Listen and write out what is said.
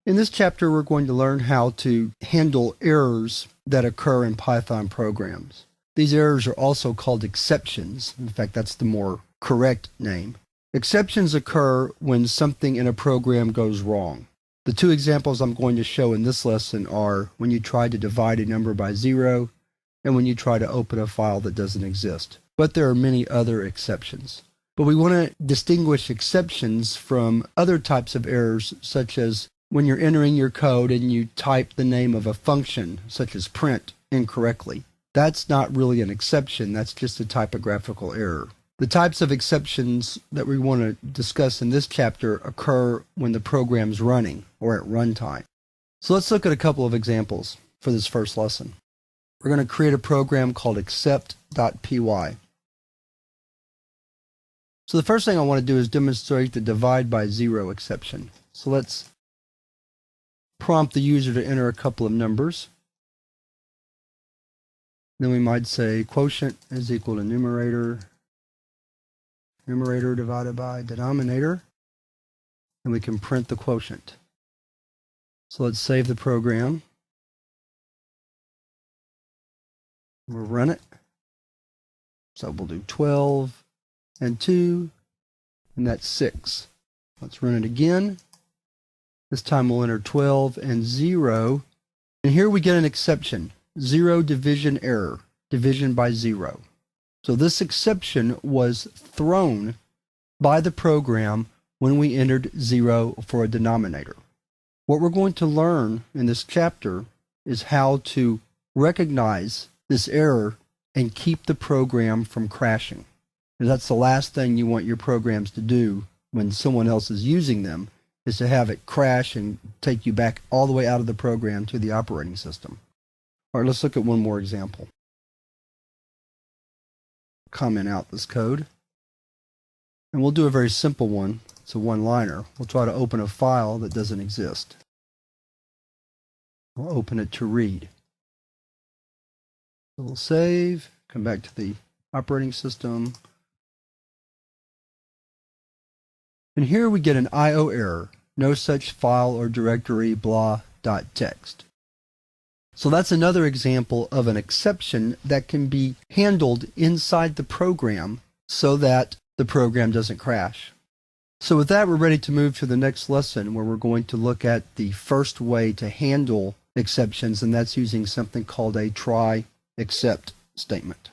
In this chapter, we're going to learn how to handle errors that occur in Python programs. These errors are also called exceptions. In fact, that's the more correct name. Exceptions occur when something in a program goes wrong. The two examples I'm going to show in this lesson are when you try to divide a number by 0 and when you try to open a file that doesn't exist. But there are many other exceptions. But we want to distinguish exceptions from other types of errors, such as when you're entering your code and you type the name of a function, such as print, incorrectly. That's not really an exception, that's just a typographical error. The types of exceptions that we want to discuss in this chapter occur when the program's running or at runtime. So let's look at a couple of examples for this first lesson. We're going to create a program called accept.py. So the first thing I want to do is demonstrate the divide by 0 exception. So let's prompt the user to enter a couple of numbers. Then we might say quotient is equal to numerator divided by denominator, and we can print the quotient. So let's save the program. We'll run it. So we'll do 12 and 2, and that's 6. Let's run it again. This time we'll enter 12 and 0, and here we get an exception. 0 division error, division by 0. So this exception was thrown by the program when we entered 0 for a denominator. What we're going to learn in this chapter is how to recognize this error and keep the program from crashing. And that's the last thing you want your programs to do when someone else is using them, is to have it crash and take you back all the way out of the program to the operating system. All right, let's look at one more example. Comment out this code. And we'll do a very simple one. It's a one-liner. We'll try to open a file that doesn't exist. We'll open it to read. So we'll save, come back to the operating system. And here we get an I/O error. No such file or directory, blah.txt. So that's another example of an exception that can be handled inside the program so that the program doesn't crash. So with that, we're ready to move to the next lesson, where we're going to look at the first way to handle exceptions, and that's using something called a try except statement.